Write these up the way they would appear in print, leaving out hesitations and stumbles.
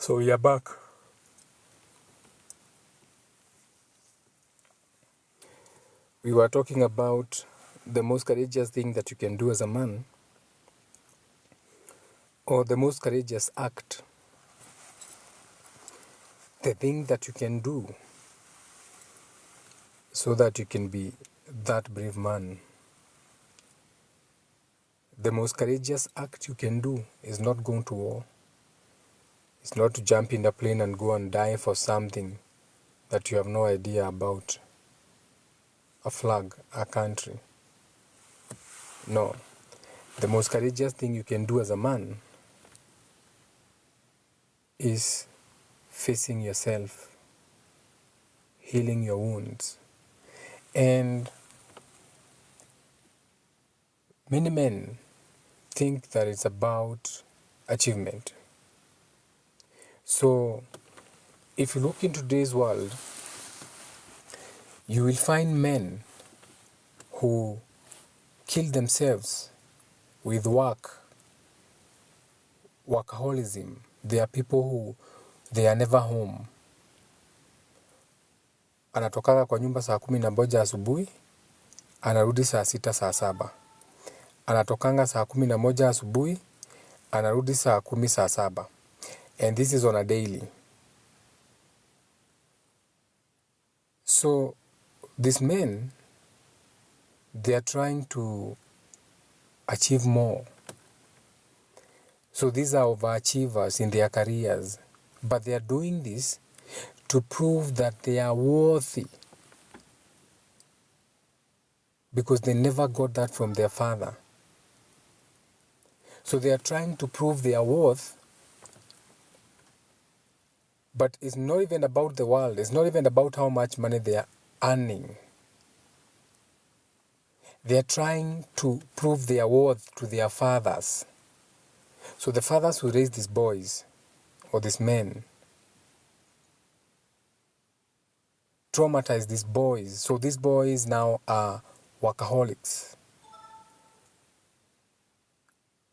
So we are back. We were talking about the most courageous thing that you can do as a man, or the most courageous act. The thing that you can do so that you can be that brave man. The most courageous act you can do is not going to war. It's not to jump in a plane and go and die for something that you have no idea about. A flag, a country. No. The most courageous thing you can do as a man is facing yourself, healing your wounds. And many men think that it's about achievement. So, if you look into today's world, you will find men who kill themselves with workaholism. They are people who they are never home. Anatokaga kwa nyumba saa 11 asubuhi, anarudi saa 6 saa 7. Anatokanga saa 11 asubuhi, anarudi saa 10 saa 7. And this is on a daily. So these men, they are trying to achieve more. So these are overachievers in their careers. But they are doing this to prove that they are worthy. Because they never got that from their father. So they are trying to prove their worth. But it's not even about the world. It's not even about how much money they are earning. They are trying to prove their worth to their fathers. So the fathers who raise these boys, or these men, traumatize these boys. So these boys now are workaholics.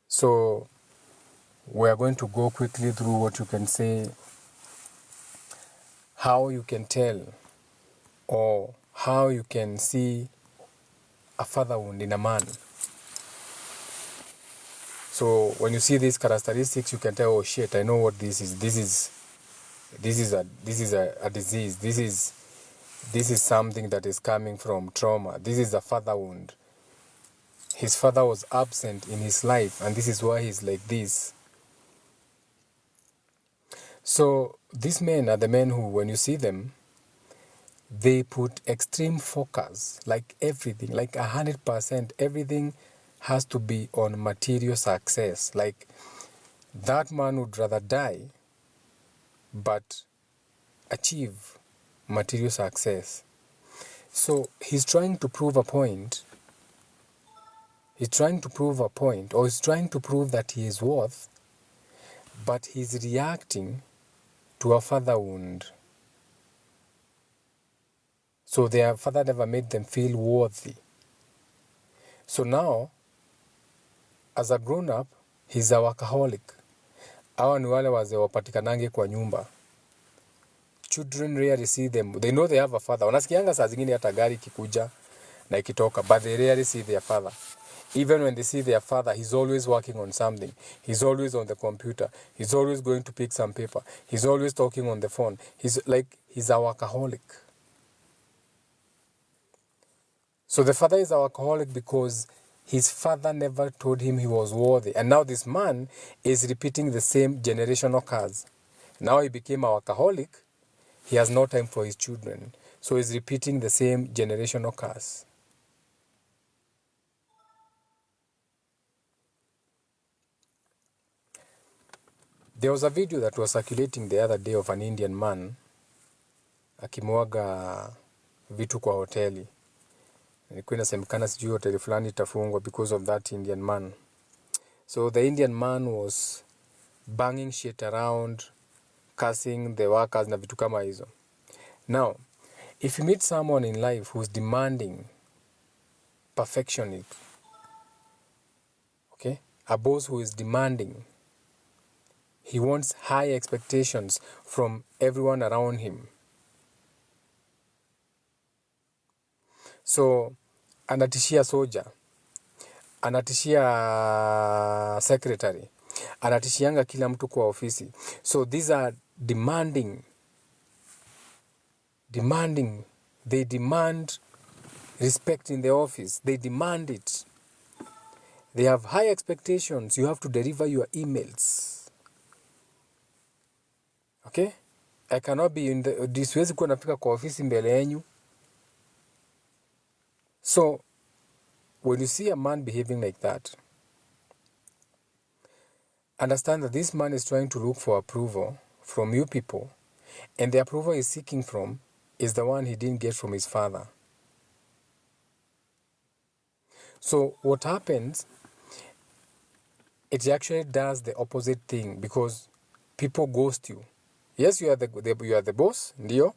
So we are going to go quickly through what you can say, how you can tell, or how you can see a father wound in a man. So when you see these characteristics, you can tell, oh shit, I know what this is. This is a disease. This is something that is coming from trauma. This is a father wound. His father was absent in his life, and this is why he's like this. So these men are the men who, when you see them, they put extreme focus, like everything, like 100%, everything has to be on material success. Like that man would rather die but achieve material success. So he's trying to prove a point. He's trying to prove a point, or he's trying to prove that he is worth, but he's reacting to a father wound. So their father never made them feel worthy. So now, as a grown-up, he's a workaholic. Hawa ni wale wazee wapatikanange kwa nyumba. Children rarely see them. They know they have a father. Wanasikianga saa zingine hata gari ikikuja na ikitoka, but they rarely see their father. Even when they see their father, he's always working on something. He's always on the computer. He's always going to pick some paper. He's always talking on the phone. He's a workaholic. So the father is a workaholic because his father never told him he was worthy. And now this man is repeating the same generational curse. Now he became a workaholic. He has no time for his children. So he's repeating the same generational curse. There was a video that was circulating the other day of an Indian man akimwaga vitu kwa hoteli. Ilikuwa inasemekana sijui hoteli fulani itafungwa because of that Indian man. So the Indian man was banging shit around, cursing the workers na vitu kama hizo. Now, if you meet someone in life who's demanding perfection, okay, a boss who is demanding, He wants high expectations from everyone around him. So anatishia soldier, anatishia secretary, anatishianga kila mtu kwa ofisi. So these are demanding. They demand respect in the office. They demand it. They have high expectations. You have to deliver your emails. Okay? I cannot be in the... Siwezi kuwa nafika kwa ofisi mbele yenyu. So, when you see a man behaving like that, understand that this man is trying to look for approval from you people, and the approval he's seeking from is the one he didn't get from his father. So, what happens, it actually does the opposite thing, because people ghost you. Yes, you are the boss, ndio.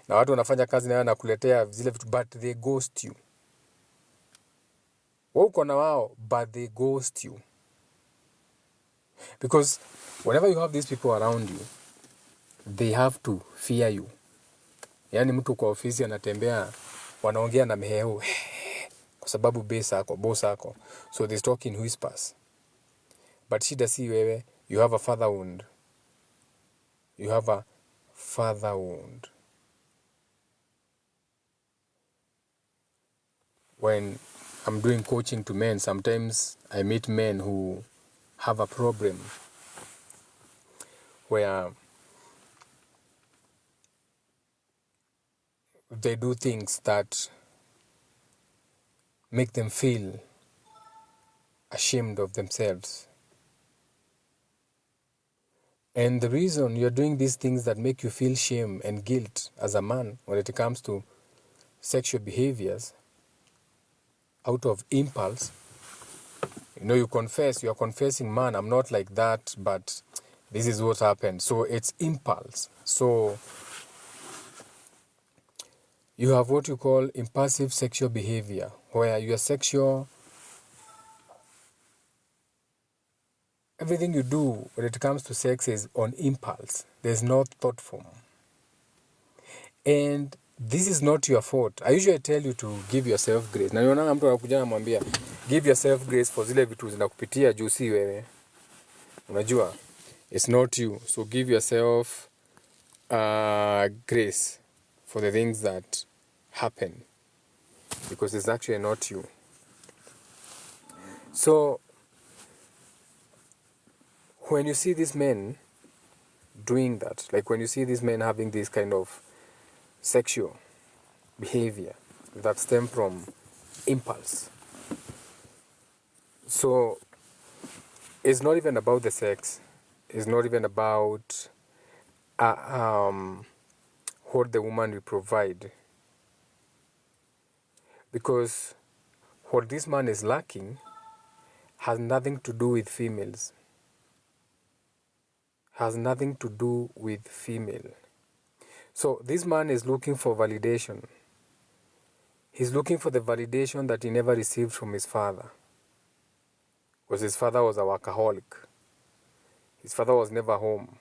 Na watu wanafanya kazi na nakuletea zile vitu, but they ghost you. Uko na wao, but they ghost you. Because whenever you have these people around you, they have to fear you. Yani mtu kwa ofisi anatembea, wanaongea na mheo, kwa sababu boss ako. So they talk in whispers. But shida si wewe, you have a father wound. You have a father wound. When I'm doing coaching to men, sometimes I meet men who have a problem where they do things that make them feel ashamed of themselves. And the reason you're doing these things that make you feel shame and guilt as a man when it comes to sexual behaviors out of impulse, you confess, you're confessing, man, I'm not like that, but this is what happened. So it's impulse. So you have what you call impulsive sexual behavior, where your sexual, everything you do when it comes to sex is on impulse. There's no thought form. And this is not your fault. I usually tell you to give yourself grace. Na niona mtu anakuja anamwambia give yourself grace for zile vitu zinakupitia juu si wewe. Unajua, it's not you. So give yourself grace for the things that happen, because it's actually not you. So when you see these men doing that, like when you see these men having this kind of sexual behavior that stem from impulse, so it's not even about the sex, it's not even about what the woman will provide, because what this man is lacking has nothing to do with females, has nothing to do with female. So this man is looking for validation. He's looking for the validation that he never received from his father, because his father was a workaholic. His father was never home.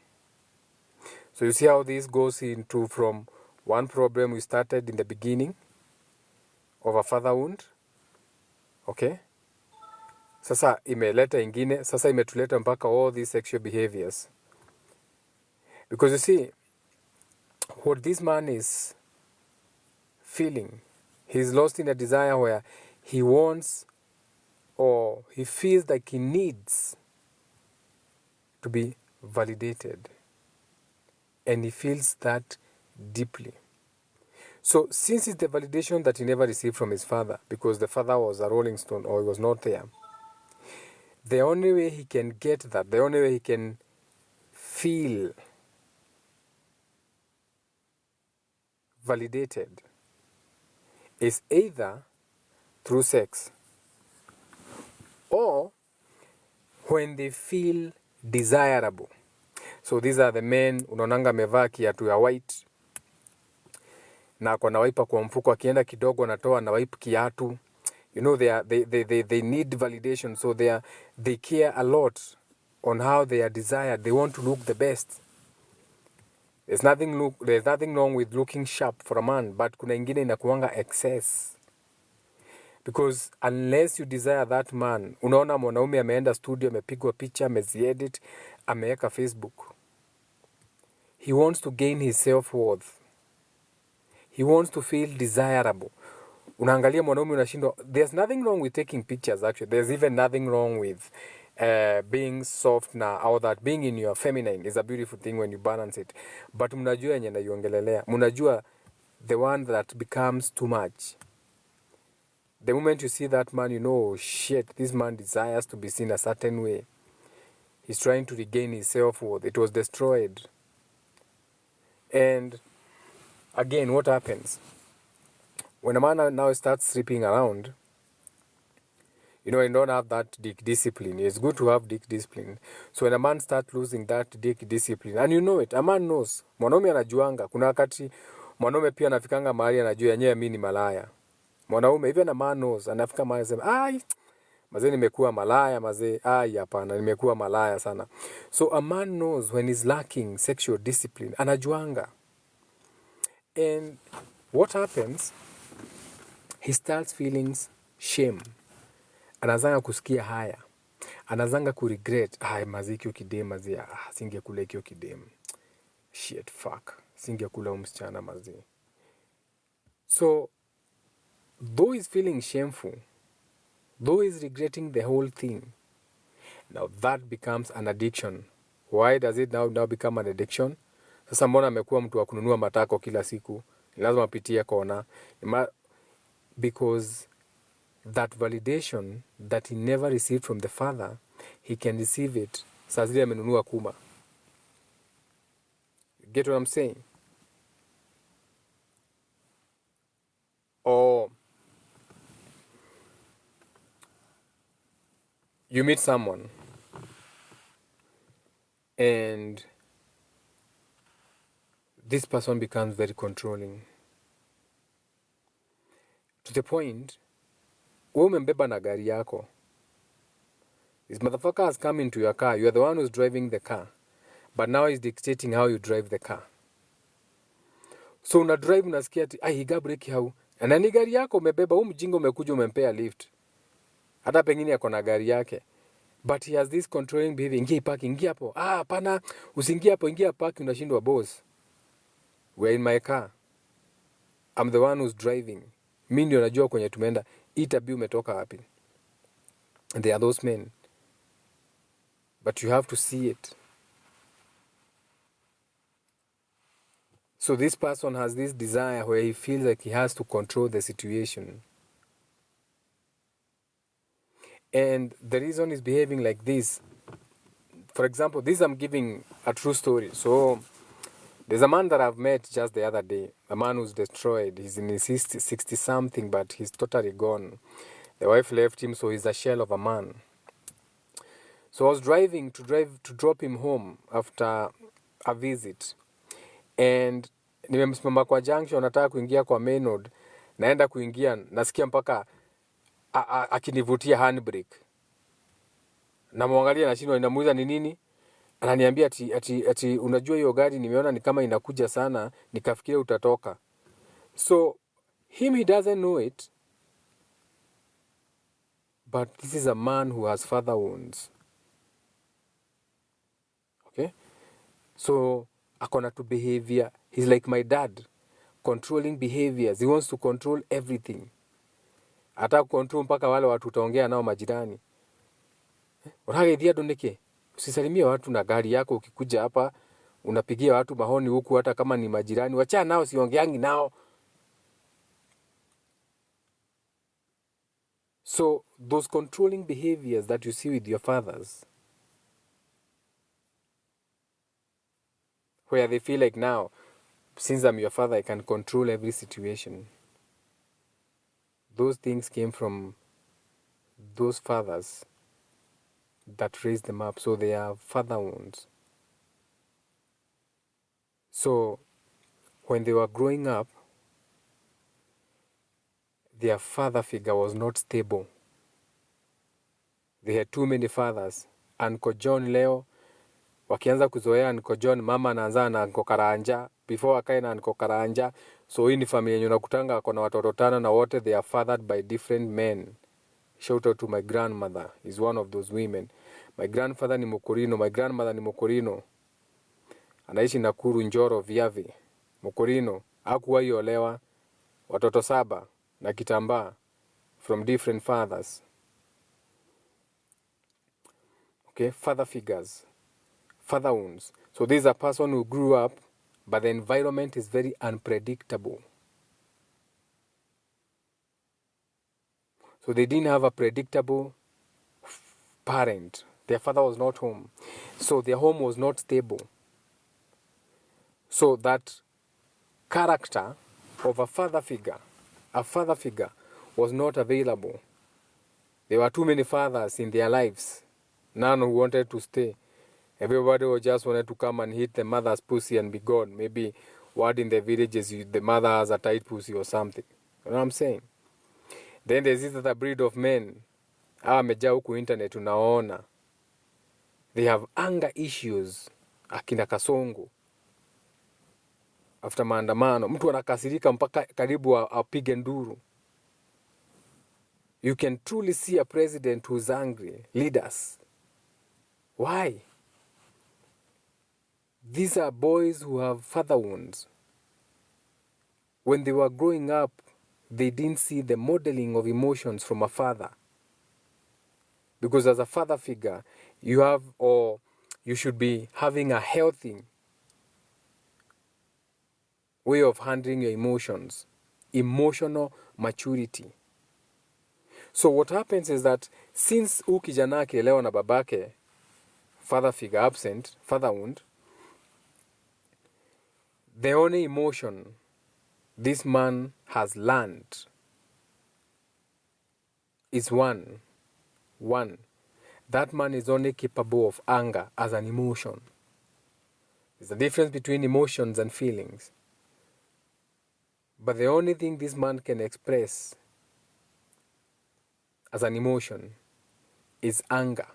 So you see how this goes into from one problem we started in the beginning of a father wound. Okay? Sasa imeleta ingine, sasa imetuleta mpaka all these sexual behaviors. Because you see, what this man is feeling, he's lost in a desire where he wants, or he feels like he needs to be validated. And he feels that deeply. So since it's the validation that he never received from his father, because the father was a rolling stone or he was not there, the only way he can get that, the only way he can feel validated is either through sex or when they feel desirable. So these are the men, unaonanga amevaa kiatu ya white na ako na wiper kwa mfuko, akienda kidogo anatoa na wipe kiatu. They need validation, so they care a lot on how they are desired. They want to look the best. There's nothing wrong with looking sharp for a man, but kuna ingine inakuanga excess. Because unless you desire that man, unaona mwanaume ameenda studio, amepigwa picha, ameziedit, ameweka Facebook. He wants to gain his self-worth. He wants to feel desirable. Unaangalia mwanaume unashindwa. There's nothing wrong with taking pictures actually. There's even nothing wrong with being soft na all that. Being in your feminine is a beautiful thing when you balance it. But mnajua yenye naiongelelea. Mnajua the one that becomes too much. The moment you see that man, you know, shit, this man desires to be seen a certain way. He's trying to regain his self-worth. It was destroyed. And again, what happens? When a man now starts sleeping around, you know, and don't have that dick discipline. It's good to have dick discipline. So when a man starts losing that dick discipline, and you know it, a man knows. Mwanaume anajuanga. Kuna wakati mwanaume pia anafikanga mahali anajua yenyewe mimi ni malaya. Mwanaume, even a man knows, anafika mahali anasema, ai, mazee nimekuwa malaya, mazee, ai, hapana, nimekuwa malaya sana. So a man knows when he's lacking sexual discipline. Anajuanga. And what happens? He starts feeling shame. Anazanga kusikia haya. Anazanga kuregret. Ay, mazi kio kidem, mazi. Singekula kio kidem. Shit, fuck. Singekula msichana, mazi. So, though he's feeling shameful, though he's regretting the whole thing, now that becomes an addiction. Why does it now become an addiction? Sasa mbona amekuwa mtu wa kununua matako kila siku? Lazima apitie kona. Because that validation that he never received from the father, he can receive it. Saa zile amenunua kuma. Get what I'm saying? Or you meet someone and this person becomes very controlling. To the point, wewe umembeba na gari yako. This motherfucker has come into your car. You are the one who's driving the car. But now he's dictating how you drive the car. So una drive unasikia ati, higa breki hau. Na ni gari yako umebeba, mjinga umekuja umempea lift. Hata pengine yako na gari yake. But he has this controlling behavior. Ingia park, ingia hapo. Hapana, usiingia hapo, ingia park, unashindwa boss. We're in my car. I'm the one who's driving. Mimi ndio najua kwenye tumeenda. Itabi umetoka wapi. And they are those men. But you have to see it. So this person has this desire where he feels like he has to control the situation. And the reason he's behaving like this, for example, this I'm giving a true story. So there's a man that I've met just the other day, a man who's destroyed. He's in his 60-something, but he's totally gone. The wife left him, so he's a shell of a man. So I was driving to drop him home after a visit. And nimemsimama kwa junction, nataka kuingia kwa main road. Naenda kuingia, nasikia mpaka akinivutia handbrake. Namwangalia nashindwa inamuuliza ni nini? Ananiambia ati unajua hiyo gari nimeona ni kama inakuja sana, nikafikiria utatoka. So he doesn't know it. But this is a man who has father wounds. Okay? So akona to behavior. He's like my dad. Controlling behaviors. He wants to control everything. Hata control mpaka wale watu utaongea nao majirani. Unahaidia doneke. Usisalimie watu na gari yako ukikuja hapa, unapigia watu mahoni huku hata kama ni majirani. Wacha nao siongeangi nao. So those controlling behaviors that you see with your fathers, where they feel like now, since I'm your father, I can control every situation. Those things came from those fathers that raised them up. So they are father wounds. So when they were growing up, their father figure was not stable. They had too many fathers. Uncle John leo, wakianza kuzoea Uncle John, mama anaanza na Uncle Karanja before akae na Uncle Karanja. So hii ni familia yenye unakutanga ako na watoto 5 na wote they are fathered by different men. Shout out to my grandmother, is one of those women. My grandfather ni Mukurino, my grandmother ni Mukurino. Anaishi Nakuru, Njoro, Viavi. Mukurino, hakuwahi olewa, watoto 7 na kitambaa from different fathers. Okay, father figures, father wounds. So this is a person who grew up, but the environment is very unpredictable. So they didn't have a predictable parent. Their father was not home. So their home was not stable. So that character of a father figure was not available. There were too many fathers in their lives. None who wanted to stay. Everybody just wanted to come and hit the mother's pussy and be gone. Maybe word in the villages, the mother has a tight pussy or something. You know what I'm saying? Then there's this other breed of men. Wamejaa huku internet unaona. They have anger issues. Akina Kasongo. After maandamano, mtu anakasirika mpaka karibu apige nduru. You can truly see a president who's angry. Leaders. Why? These are boys who have father wounds. When they were growing up, they didn't see the modeling of emotions from a father. Because as a father figure, you have, or you should be having a healthy way of handling your emotions. Emotional maturity. So what happens is that since kijana akielewa na babake, father figure absent, father wound, the only emotion this man has learned is one. That man is only capable of anger as an emotion. There's a difference between emotions and feelings. But the only thing this man can express as an emotion is anger.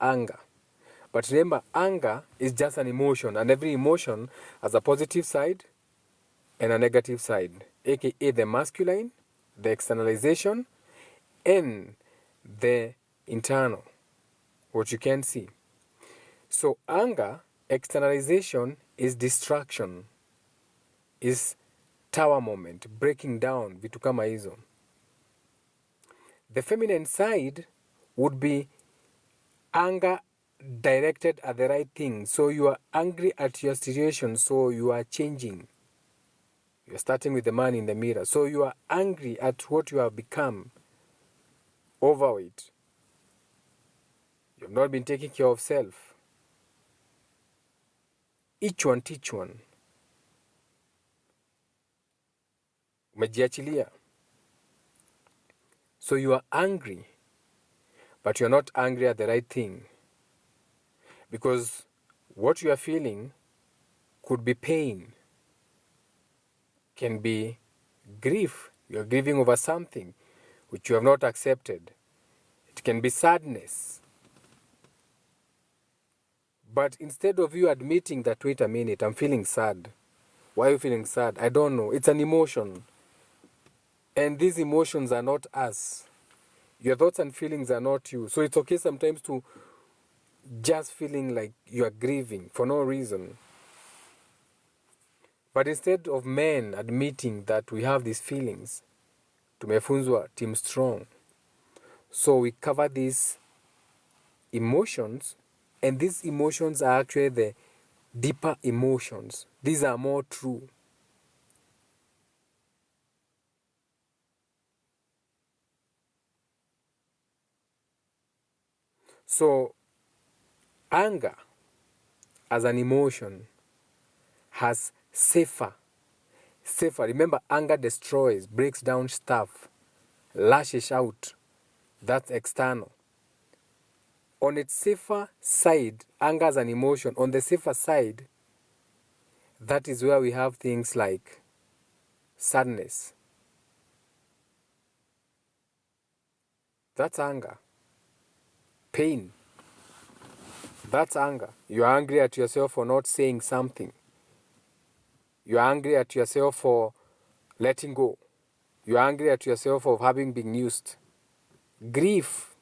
Anger. But remember, anger is just an emotion, and every emotion has a positive side and a negative side, aka the masculine, the externalization, and the internal, what you can see. So anger, externalization is distraction, is tower moment, breaking down, vitu kama hizo. The feminine side would be anger directed at the right thing. So you are angry at your situation, so you are changing. You're starting with the man in the mirror. So you are angry at what you have become. Overweight. You have not been taking care of self. Each one teach one. Umejiachilia. So you are angry, but you're not angry at the right thing. Because what you are feeling could be pain, can be grief. You're grieving over something which you have not accepted. It can be sadness. But instead of you admitting that, wait a minute, I'm feeling sad. Why are you feeling sad? I don't know. It's an emotion. And these emotions are not us. Your thoughts and feelings are not you. So it's okay sometimes to just feeling like you are grieving for no reason. But instead of men admitting that we have these feelings, tumefunzwa team strong. So we cover these emotions, and these emotions are actually the deeper emotions. These are more true. So anger as an emotion has safer. Remember, anger destroys, breaks down stuff, lashes out. That's external. On its safer side, anger as an emotion, on the safer side, that is where we have things like sadness. That's anger. pain. That's anger. You're angry at yourself for not saying something. You're angry at yourself for letting go. You're angry at yourself for having been used. Grief.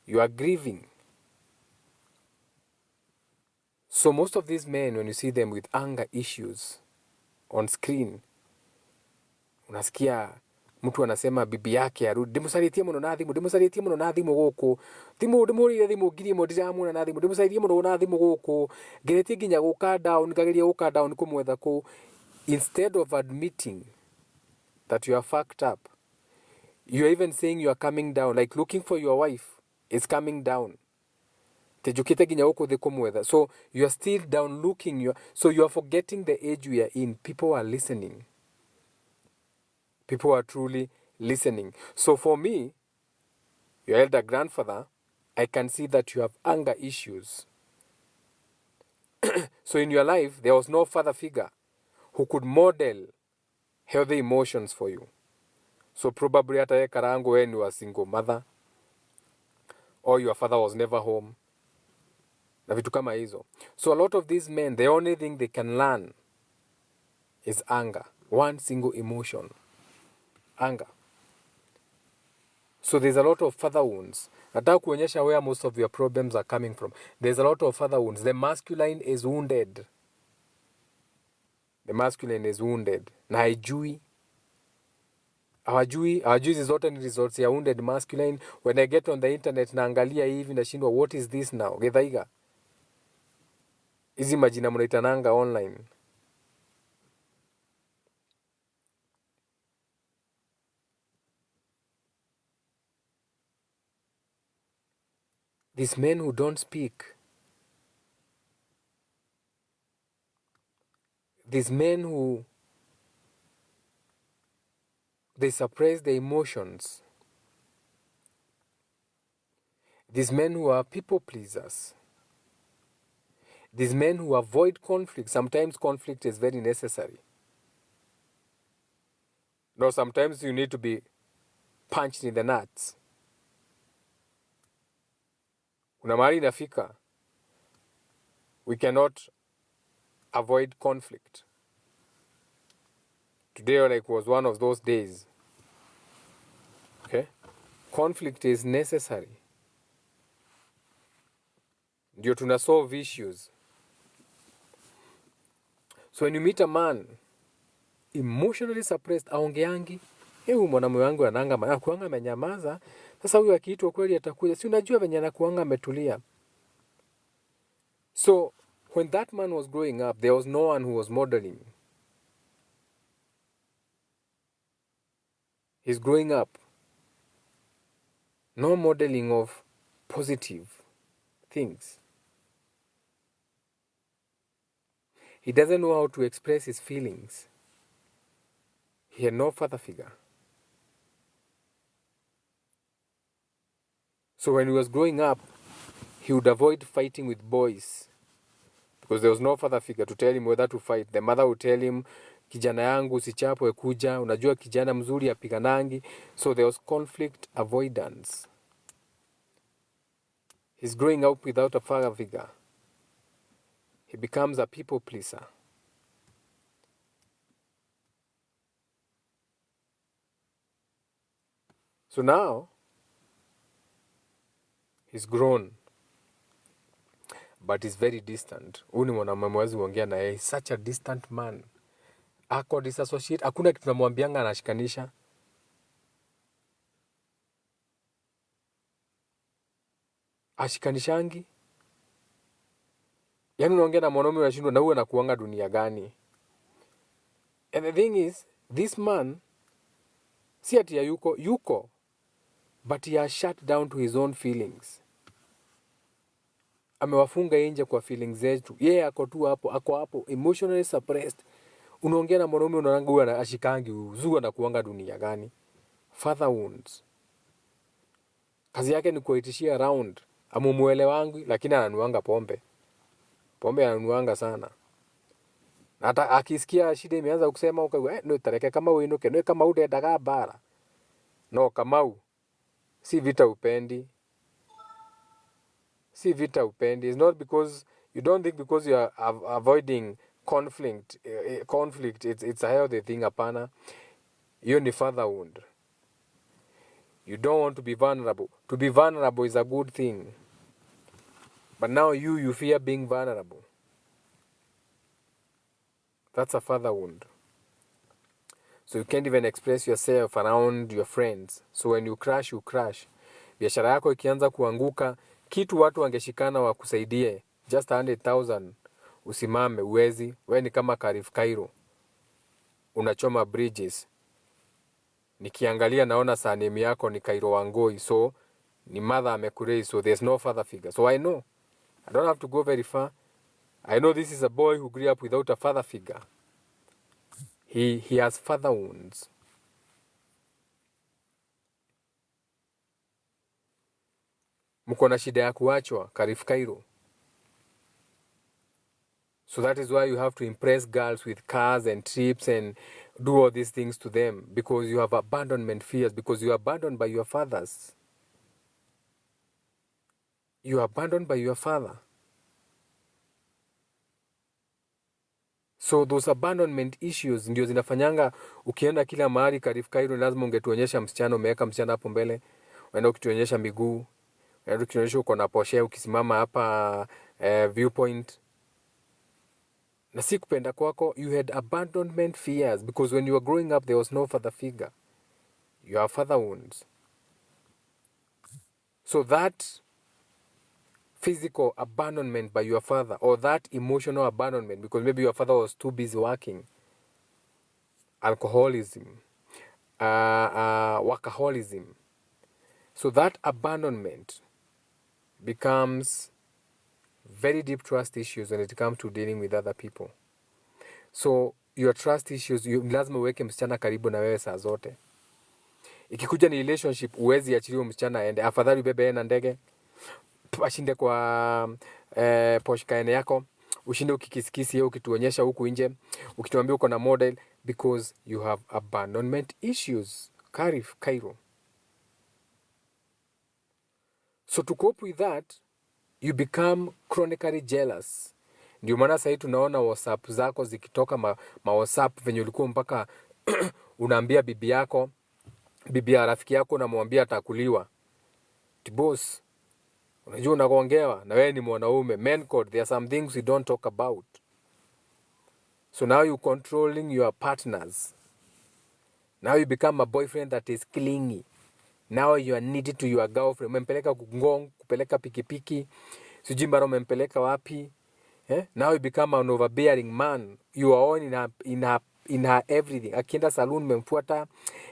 You are grieving. So most of these men, when you see them with anger issues on screen, unasikia mtu anasema bibi yake arudi, ndimusaritie muno na thimu guku, ndimurire thimu ngiri imwe ndiramuna na thimu, ndimusaritie muno na thimu guku, ngeretie nginya guka down, ngageria guka down kumwetha ku. Instead of admitting that you are fucked up, you are even saying you are coming down, like looking for your wife is coming down. Tejukite nginya guku thi kumwetha. So you are still down looking, so you are forgetting the age we are in. People are listening. People are truly listening. So for me, your elder grandfather, I can see that you have anger issues. So in your life, there was no father figure who could model healthy emotions for you. So probably hata ye karango when you were a single mother, or your father was never home. Na vitu kama hizo. So a lot of these men, the only thing they can learn is anger. One single emotion. Anger. So there's a lot of father wounds. Nataka kuonyesha where most of your problems are coming from. There's a lot of father wounds. The masculine is wounded. The masculine is wounded. Na haijui. Hawajui hizi zote ni results ya wounded masculine. When I get on the internet naangalia hivi nashindwa, what is this now? Gethaiga. Hizi majina mnaitananga online. These men who don't speak. These men who they suppress their emotions. These men who are people pleasers. These men who avoid conflict. Sometimes conflict is very necessary. No, sometimes you need to be punched in the nuts. Kuna mahali inafika. We cannot avoid conflict. Today like was one of those days. Okay? Conflict is necessary. Ndio tuna solve issues. So when you meet a man emotionally suppressed, aongeangi, mwanamume wangu ananga kuanga amenyamaza, sasa huyu akiitwa kweli atakuja. Si unajua venye anakuanga ametulia. So when that man was growing up, there was no one who was modeling. He's growing up. No modeling of positive things. He doesn't know how to express his feelings. He had no father figure. So when he was growing up, he would avoid fighting with boys because there was no father figure to tell him whether to fight. The mother would tell him, kijana yangu usichapwe kuja, unajua kijana mzuri apiganangi. So there was conflict avoidance. He's growing up without a father figure. He becomes a people pleaser. So now, he's grown. But he's very distant. Huyu ni mwanamume mwezi kuongea na yeye. Such a distant man. Ako disassociate. Hakuna kitu namwambianga anashikanisha. Ashikanishangi. Yaani unaongea na mwanaume unashindwa na huyu anakuanga dunia gani? And the thing is, this man, si ati ya yuko, but he has shut down to his own feelings. Amewafunga nje kwa feelings zetu. Yeye ako tu hapo, emotionally suppressed. Unaongea na mwanaume unaanga huyu ashikangi, uzua na kuanga dunia gani? Father wounds. Kazi yake ni kuitishia around. Amumuelewangu lakini ananuanga pombe. Pombe ananuanga sana. Hata akisikia shida imeanza kusema no tareke kama uinuke, no kama udendaga bara. No Kamau. Si vita upendi. Si vita upendi. It's not because you don't think because you are avoiding conflict. It's a healthy thing. Hapana. Hiyo ni father wound. You don't want to be vulnerable. To be vulnerable is a good thing. But now you fear being vulnerable. That's a father wound. So you can't even express yourself around your friends. So when you crash, you crash. Biashara yako ikianza kuanguka, kitu watu wangeshikana wakusaidie. Just 100,000 usimame uwezi. We ni kama Karif Cairo. Unachoma bridges. Nikiangalia naona surname yako ni Cairo Wangoi. So ni mother amekurei. So there's no father figure. So I know. I don't have to go very far. I know this is a boy who grew up without a father figure. He has father wounds. Mko na shida ya kuachwa, Karif Cairo. So that is why you have to impress girls with cars and trips and do all these things to them. Because you have abandonment fears. Because you are abandoned by your fathers. You are abandoned by your father. So those abandonment issues ndio zinafanyanga ukienda kila mahali Karif Cairo lazima ungetuonyesha msichana, umeweka msichana hapo mbele. Unaenda ukituonyesha miguu. Unaenda ukituonyesha uko na Porsche ukisimama hapa viewpoint. Na si kupenda kwako, you had abandonment fears because when you were growing up there was no father figure. You have father wounds. So that physical abandonment by your father or that emotional abandonment because maybe your father was too busy working, alcoholism, workaholism. So that abandonment becomes very deep trust issues when it comes to dealing with other people. So your trust issues, lazima uweke msichana karibu na wewe saa zote. Ikikuja ni relationship, uwezi achiliwa msichana aende. Afadhali ubebe yeye na ndege, ashinde kwa Porsche yako, ushinde ukikisikisi yeye ukituonyesha huku nje, ukituambia uko na model because you have abandonment issues. Karif Cairo. So to cope with that, you become chronically jealous. Ndio maana sasa tunaona WhatsApp zako zikitoka ma WhatsApp venye ulikuwa mpaka unaambia bibi yako, bibi ya rafiki yako unamwambia atakuliwa. Boss, unajua unagongewa na wewe ni mwanaume. Men code, there are some things we don't talk about. So now you controlling your partners. Now you become a boyfriend that is clingy. Now you are needed to your girlfriend. Umempeleka kugong, kupeleka pikipiki. Sijui mara umempeleka wapi. Now you become an overbearing man. You are all in her everything. Akienda saloon umemfuata.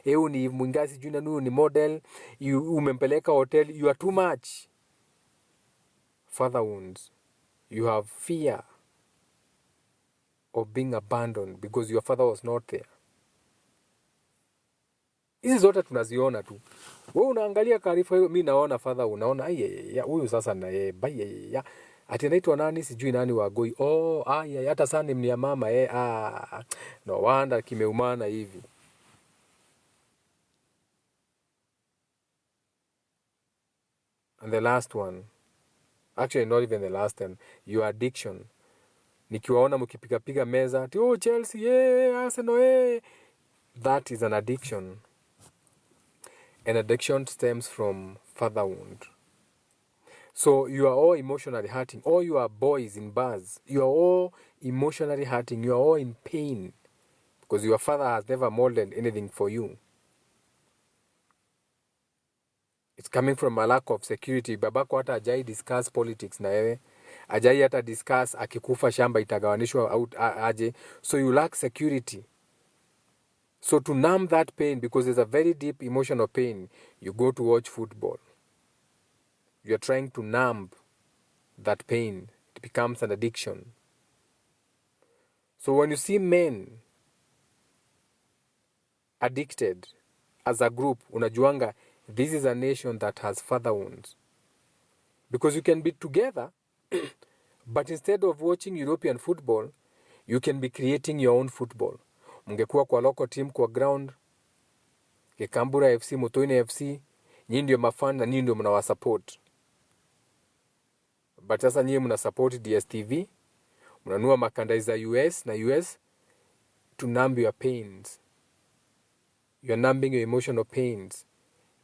Huyu ni mwingazi juu na huyu ni model. Umempeleka hotel. You are too much. Father wounds. You have fear of being abandoned because your father was not there. Hizi zote tunaziona tu. Wewe unaangalia Karifa hiyo, mimi naona father, unaona huyu sasa na yeye ya ati anaitwa nani sijui nani Wagoi. Hata sana ni ya mama no wonder kimeumana hivi. And the last one, actually not even the last one, your addiction. Nikiwaona mkipiga meza ati Chelsea Arsenal that is an addiction. And addiction stems from father wound. So you are all emotionally hurting. All you are boys in bars. You are all emotionally hurting. You are all in pain. Because your father has never molded anything for you. It's coming from a lack of security. Babako hata hajai discuss politics na wewe. Hajai hata discuss akikufa shamba itagawanishwa out aje. So you lack security. So to numb that pain, because there's a very deep emotional pain, you go to watch football. You're trying to numb that pain. It becomes an addiction. So when you see men addicted as a group, unajuanga, this is a nation that has father wounds. Because you can be together, but instead of watching European football, you can be creating your own football. Mngekuwa kwa local team kwa ground, Kekambura FC, Mutoine FC, nyinyi ndio mafan na nyinyi ndio mnawasupport. But sasa nyie mna support DSTV, mnanua makanda za US na US to numb your pains. You're numbing your emotional pains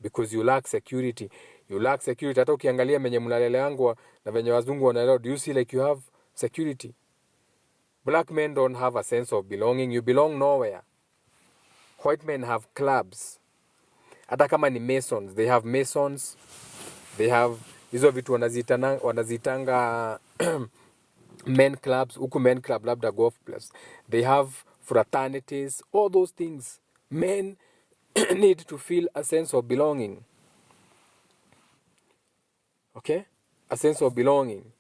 because you lack security. You lack security. Hata ukiangalia menye mnalele yangu na venye wazungu wanaelewa, do you see like you have security? Black men don't have a sense of belonging. You belong nowhere. White men have clubs. Hata kama ni masons, they have masons. They have hizo vitu wanazitanga men clubs, huku men club labda golf plus. They have fraternities, all those things. Men need to feel a sense of belonging. Okay? A sense of belonging.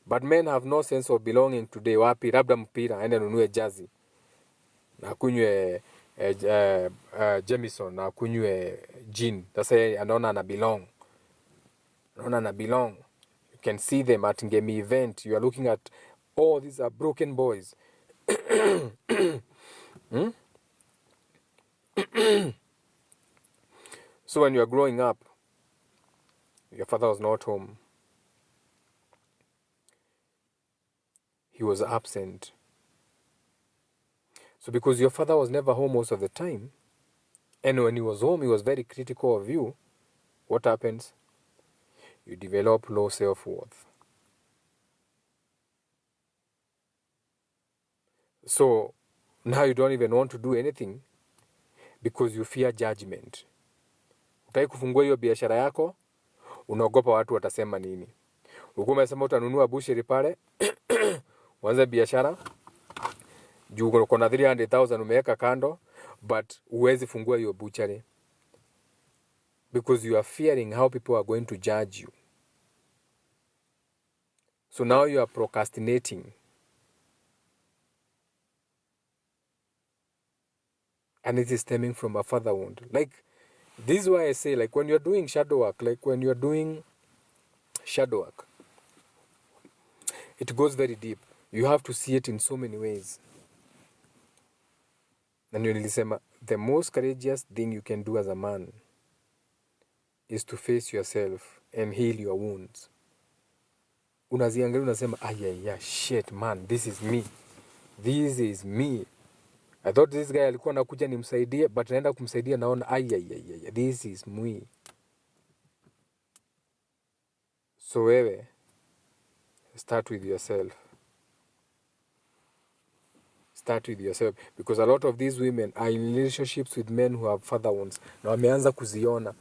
But men have no sense of belonging today. Wapi labda mpira, aende nunue jazi. Na kunywe Jamison, na kunywe gin. Sasa anaona ana belong. Anaona na belong. You can see them at game event. You are looking at, oh, these are broken boys. So when you are growing up, your father was not home. He was absent. So because your father was never home most of the time, and when he was home, he was very critical of you, what happens? You develop low self-worth. So now you don't even want to do anything because you fear judgment. Utaki kufungua hiyo biashara yako, unaogopa watu watasema nini. Ulikuwa umesema utanunua busheri pale, uanze biashara, juu uko na 300,000 umeweka kando, but huwezi fungua hiyo butchery because you are fearing how people are going to judge you. So now you are procrastinating. And it is stemming from a father wound. Like, this is why I say, like, when you're doing shadow work, it goes very deep. You have to see it in so many ways. And you nilisema, the most courageous thing you can do as a man is to face yourself and heal your wounds. Unaziangalia unasema, shit man, this is me. This is me. I thought this guy alikuwa anakuja nimsaidie, but naenda kumsaidia naona, this is me. So wewe, start with yourself. Start with yourself. Because a lot of these women are in relationships with men who have father wounds. Na wameanza kuziona.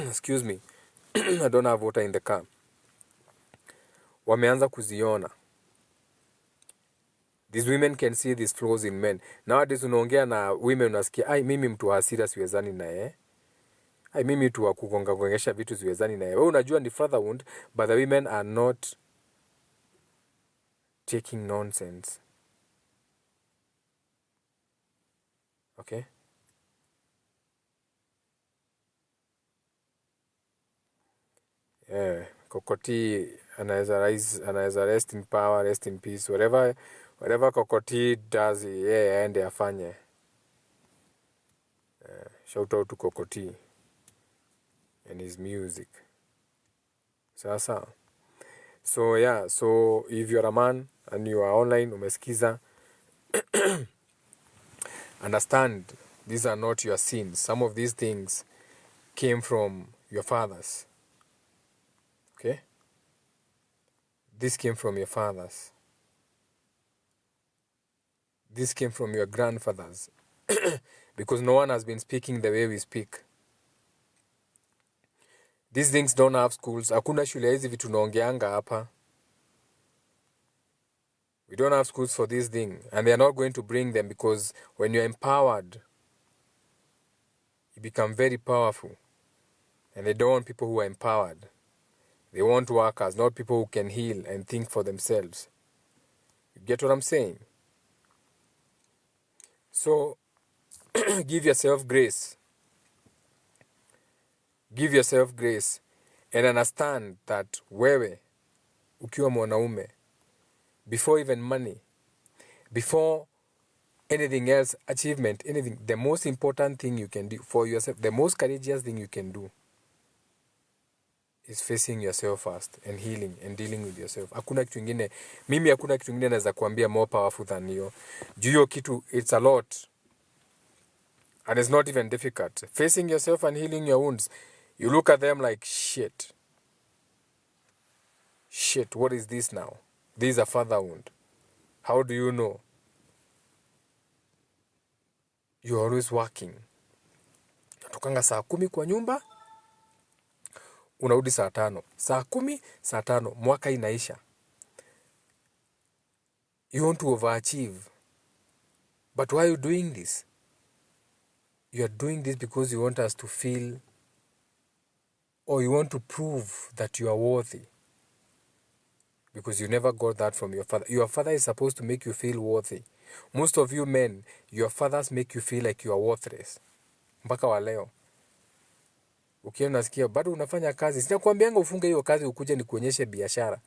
Excuse me. I don't have water in the car. Wameanza kuziona. These women can see these flaws in men. Nowadays unaongea na women unasikia, mimi mtu wa hasira siwezani naye. Mimi mtu wa kugongesha vitu siwezani naye. Wewe unajua ni father wound, but the women are not taking nonsense. Okay? Kokoti anaweza rest in power, rest in peace, whatever Kokoti does, aende afanye. Shout out to Kokoti and his music. Sasa. So if you're a man and you are online, umesikiza, understand these are not your sins. Some of these things came from your fathers. Okay? This came from your fathers. This came from your grandfathers. Because no one has been speaking the way we speak. These things don't have schools. Hakuna shule hizi vitu naongeanga hapa. We don't have schools for this thing. And they are not going to bring them because when you're empowered, you become very powerful. And they don't want people who are empowered. They want workers, not people who can heal and think for themselves. You get what I'm saying? So, give yourself grace. Give yourself grace. And understand that wewe, ukiwa mwanaume, before even money, before anything else, achievement, anything, the most important thing you can do for yourself, the most courageous thing you can do is facing yourself first and healing and dealing with yourself. Hakuna kitu kingine, mimi hakuna kitu kingine naweza kuambia more powerful than hiyo. Juu hiyo kitu, it's a lot. And it's not even difficult. Facing yourself and healing your wounds, you look at them like, shit. Shit, what is this now? This is a father wound. How do you know? You're always working. Natokanga saa 10 kwa nyumba, unarudi saa 5. Saa 10, saa 5, mwaka inaisha. You want to overachieve. But why are you doing this? You are doing this because you want us to feel, or you want to prove that you are worthy. Because you never got that from your father. Your father is supposed to make you feel worthy. Most of you men, your fathers make you feel like you are worthless. Mpaka wa leo. Ukiona nasikia bado unafanya kazi, sinakwambianga ufunge hiyo kazi ukuje nikuonyeshe biashara.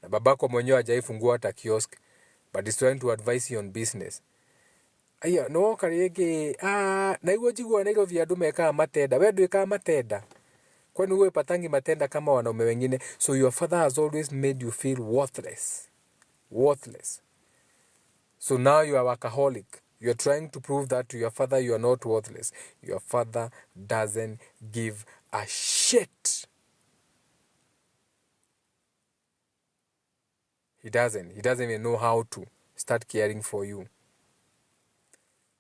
Na babako mwenyewe hajaifungua hata kiosk, but he's trying to advise you on business. Aya, no karege, na iwo jigwa na ilo viadu meka matenda. Wewe ika matenda. Kwani uwe patangi matenda kama wanaume wengine. So your father has always made you feel worthless. Worthless. So now you are a workaholic. You are trying to prove that to your father you are not worthless. Your father doesn't give a shit. He doesn't. He doesn't even know how to start caring for you.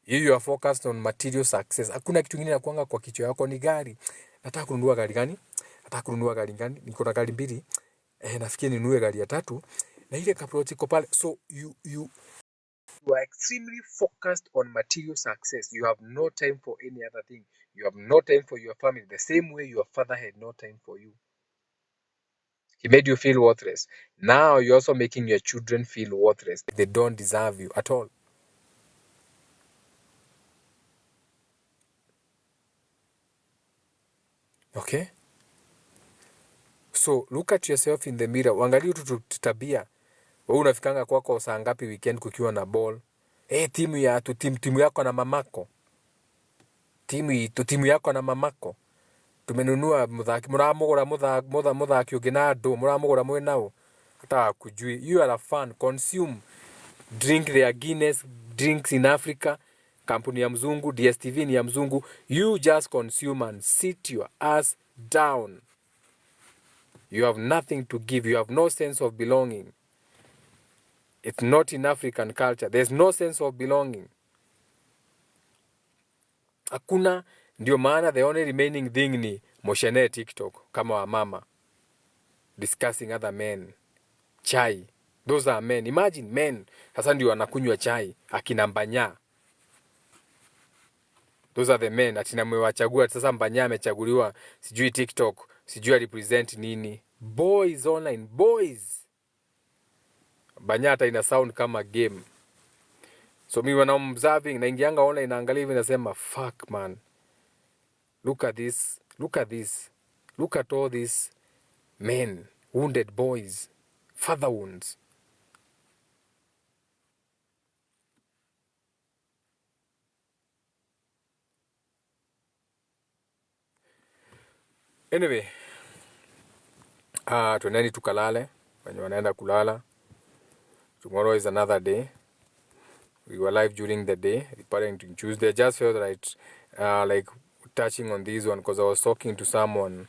You are focused on material success. Hakuna kitu kingine nakuanga kwa kichwa yako ni gari. Nataka kununua gari gani? Nataka kununua gari gani? Niko na gari 2. Nafikiri ninunue gari ya 3. Na ile kaproti iko pale. So you are extremely focused on material success. You have no time for any other thing. You have no time for your family. The same way your father had no time for you. He made you feel worthless. Now you're also making your children feel worthless. They don't deserve you at all. Okay? So look at yourself in the mirror. Uangalie tu tabia. Wewe unafikanga kwako saa ngapi weekend kukiwa na ball? Timu ya tu timu yako na mamako. Timu yako na mamako. Tumenunua muthaki muramugura muthaki ungi na andu muramugura mwe nao. Hata kujui. You are a fan. Consume. Drink their Guinness drinks in Africa. Kampuni ya mzungu, DSTV ni ya mzungu. You just consume and sit your ass down. You have nothing to give. You have no sense of belonging. It's not in African culture. There's no sense of belonging. Hakuna, ndio maana the only remaining thing ni moshene TikTok kama wa mama. Discussing other men. Chai. Those are men. Imagine men. Sasa ndio wanakunywa chai. Akina Mbanya. Those are the men. Atina mwewachagua. Sasa Mbanya amechaguliwa. Sijui TikTok. Sijui represent nini. Boys online. Boys. Mbanya hata ina sound kama game. So me when I'm observing, naingianga online naangalia hivi nasema, fuck man. Look at this. Look at this. Look at all these men. Wounded boys. Father wounds. Anyway. Tuendeni tukalale. Wenye wanaenda kulala. Tomorrow is another day. We were live during the day, parenting Tuesday. I just felt right, like touching on this one because I was talking to someone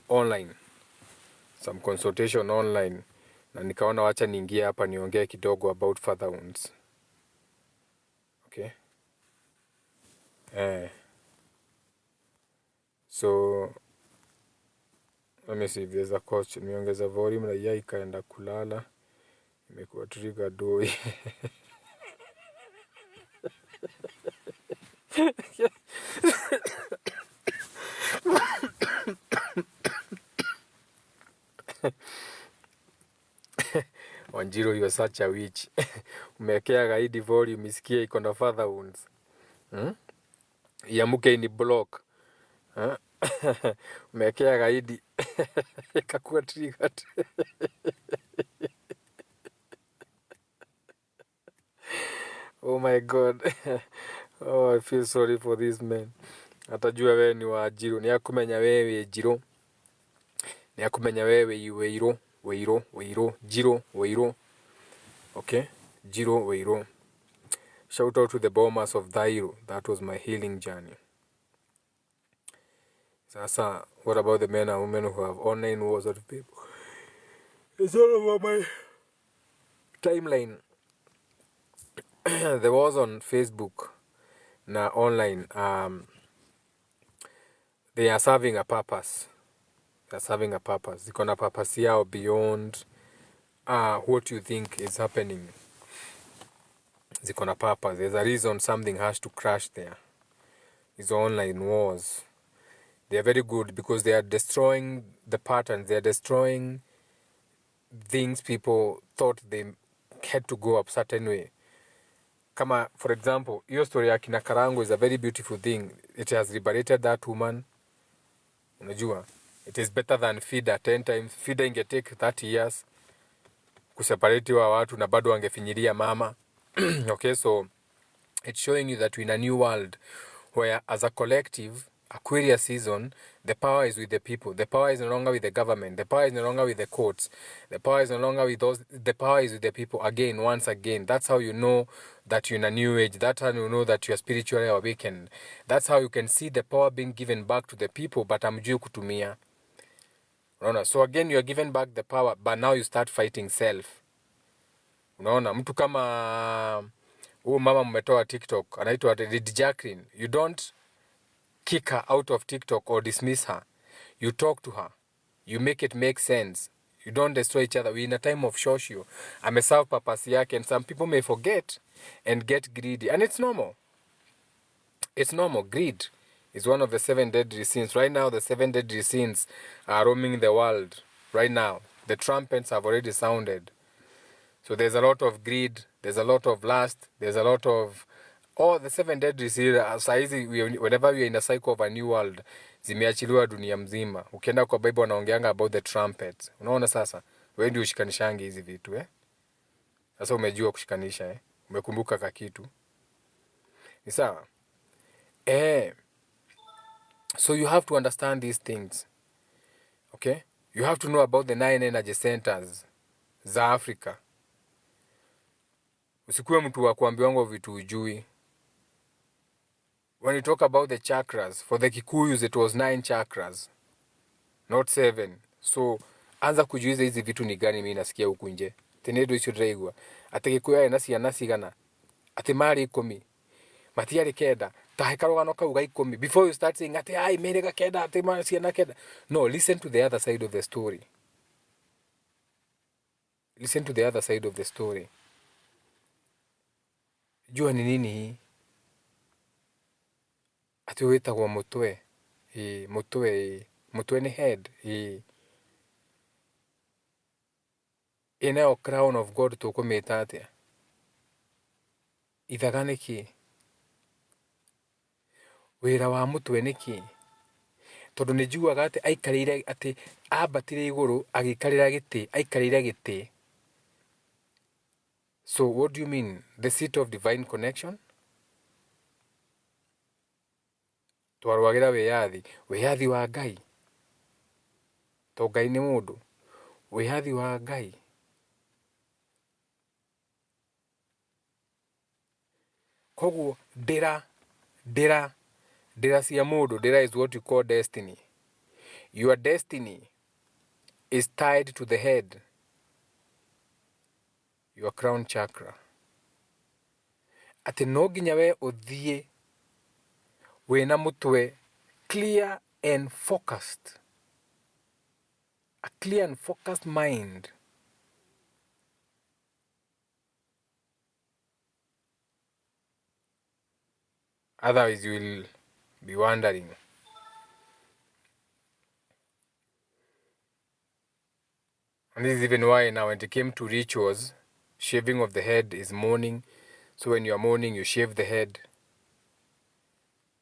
online, some consultation online, na nikaona wacha niingie hapa niongee kidogo about father wounds. Okay. So let me see if there's a question. Niongeza volume na yai ikaenda kulala. Imekuwa trigger doi. Wanjiro, you are such a witch. Umekea gaidi volume isikie iko na father wounds. Iamuke ni block. Umekea gaidi. Ikakuwa triggered. Oh my God. Oh, I feel sorry for these men. atajua wewe ni wa Njiro, ni akumenya wewe Njiro, ni akumenya wewe Wĩirũ, Njiro Wĩirũ. Okay, Njiro Wĩirũ. Shout out to the bombers of Thairu. That was my healing journey. Sasa, what about the men and women who have online wars of people? It's all over my timeline. The wars on Facebook na online, they are serving a purpose. They are serving a purpose. Ziko na purpose yao beyond what you think is happening. Ziko na purpose. There's a reason something has to crash there. These online wars. They are very good because they are destroying the patterns. They are destroying things people thought they had to go up certain way. Kama, for example, your story ya kina Karango is a very beautiful thing. It has liberated that woman. Unajua, it is better than FIDA 10 times. FIDA ingetake 30 years kuseparate wa watu na bado wangefinyilia mama. Okay, so it's showing you that we're in a new world where as a collective, Aquarius season, the power is with the people. The power is no longer with the government. The power is no longer with the courts. The power is no longer with those. The power is with the people again, once again. That's how you know that you're in a new age. That's how you know that you're spiritually awakened. That's how you can see the power being given back to the people, but amjui kutumia. Unaona? So again, you're given back the power, but now you start fighting self. Unaona? Mtu kama huyu mama mmetoa TikTok, anaitwa Jacqueline. You don't kick her out of TikTok or dismiss her. You talk to her. You make it make sense. You don't destroy each other. We're in a time of shoshu. Ameserve purpose yake, and some people may forget and get greedy. And it's normal. It's normal. Greed is one of the 7 deadly sins. Right now, the 7 deadly sins are roaming the world. Right now. The trumpets have already sounded. So there's a lot of greed. There's a lot of lust. There's a lot of... Oh, the 7 deadly sins, saizi, whenever we are in a cycle of a new world, zimeachiliwa dunia mzima. Ukienda kwa Bible wanaongeanga about the trumpets. Unaona sasa? Wewe ndio ushikanishangi hizi vitu, eh? Sasa umejua kushikanisha, eh? Umekumbuka kakitu. Ni sawa? So you have to understand these things. Okay? You have to know about the 9 energy centers za Africa. Usikuwe mtu wa kuambiwa vitu ujui. When you talk about the chakras, for the Kikuyus it was 9 chakras, not 7. So, anza kujuiza hizi vitu ni gani mimi nasikia huku nje. Tenedo icio ndiraigua. Ati Gikuyu ena ciana cigana. Ati mari 10. Matiari kenda. Tahe karugano kau ga 10. Before you start saying ati ai merega kenda ati mari ciana kenda. No, listen to the other side of the story. Listen to the other side of the story. Jua ni nini hii? Ati wetagwo mutwe. Mutwe ni head. Ineo crown of God tukumita atia. Ithaga niki. Wira wa mutwe niki. Tondu nijuaga ati aikarire ati ambatire iguru agikarira giti aikarire giti. So what do you mean? The seat of divine connection? Twarwagira wiyathi wa Ngai. To Ngai ni mundu. Wiyathi wa Ngai. Koguo dira cia mundu. Dira is what you call destiny. Your destiny is tied to the head. Your crown chakra. Ati no ginya we uthie wena mutwe clear and focused. A clear and focused mind. Otherwise you will be wandering. And this is even why now when it came to rituals, shaving of the head is mourning. So when you are mourning, you shave the head.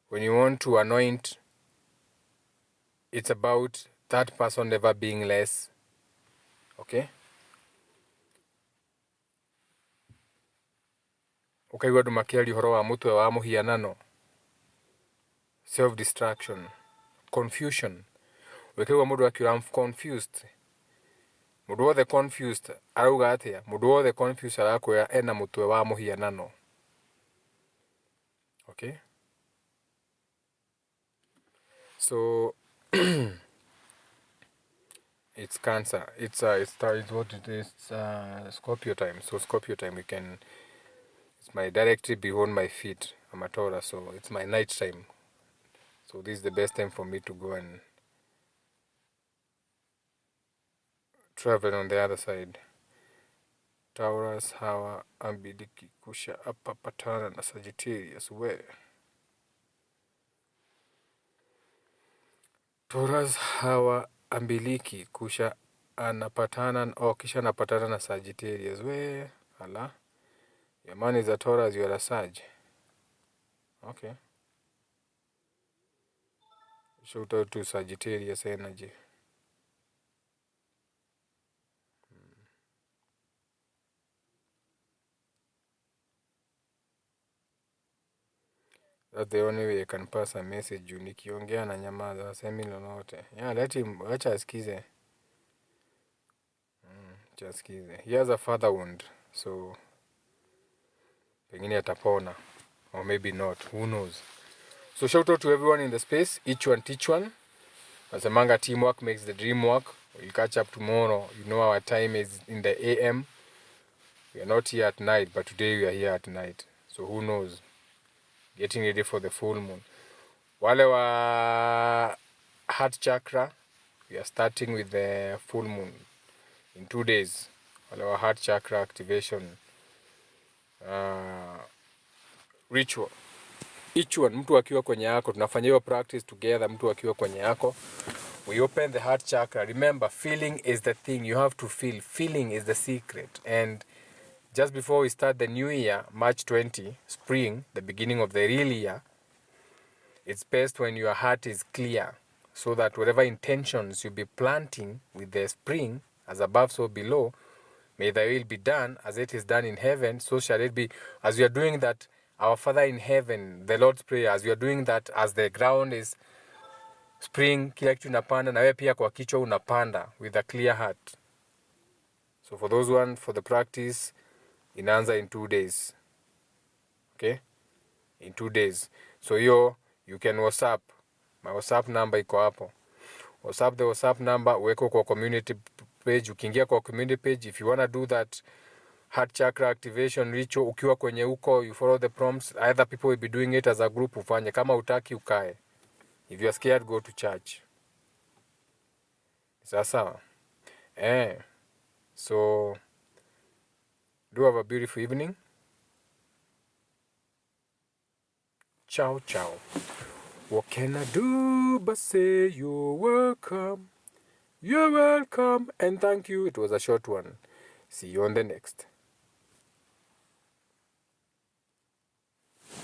When you want to anoint, it's about that person never being less. Okay? Ukaigua andu makiaria uhoro wa mutwe wa muhianano. self distraction, confusion. Wekewa mundu akiura confused, mundu wothe confused arauga atia? Mundu wothe confused arakwira ena mutwe wa muhianano. Okay, so it's Cancer. It's what it is. Scorpio time. So Scorpio time, it's my directly behind my feet. I'm a Taurus, so it's my night time. So this is the best time for me to go and travel on the other side. Taurus, Hawa, Ambiliki, Kusha, Appa, Patana na Sagittarius. Where? Taurus, Hawa, Ambiliki, Kusha, anapatana kisha anapatana na Sagittarius. Where? Allah. Your man is a Taurus, you are a Sag. Okay. Shout out to Sagittarius energy. That's the only way I can pass a message. Nikiongea na nyamaza, asemi lolote. Yeah, let him, acha asikize. Acha asikize. He has a father wound, so pengine atapona. Or maybe not, who knows. So shout out to everyone in the space, each one teach one. Nasemanga teamwork makes the dream work. We'll catch up tomorrow. You know our time is in the AM. We are not here at night, but today we are here at night. So who knows? Getting ready for the full moon. Wale wa heart chakra, we are starting with the full moon in 2 days. Wale wa heart chakra activation ritual. Each one, mtu akiwa kwenye yako, tunafanya hiyo practice together, mtu akiwa kwenye yako. We open the heart chakra. Remember, feeling is the thing. You have to feel. Feeling is the secret. And just before we start the new year, March 20, spring, the beginning of the real year, it's best when your heart is clear, so that whatever intentions you'll be planting with the spring, as above, so below, may thy will be done, as it is done in heaven, so shall it be. As we are doing that, our Father in heaven, the Lord's Prayer, as we are doing that, as the ground is spring, kila kitu unapanda, na wewe pia kwa kichwa unapanda with a clear heart. So for those one, for the practice, inaanza in 2 days. Okay? In 2 days. So you can WhatsApp. My WhatsApp number iko hapo. WhatsApp, the WhatsApp number, uweko kwa community page. Ukiingia kwa community page, if you want to do that heart chakra activation ritual, ukiwa kwenye uko, you follow the prompts. Either people will be doing it as a group, ufanye. Kama utaki, ukae. If you are scared, go to church. Sasa. So, do have a beautiful evening. Ciao, ciao. What can I do but say you're welcome? You're welcome and thank you. It was a short one. See you on the next.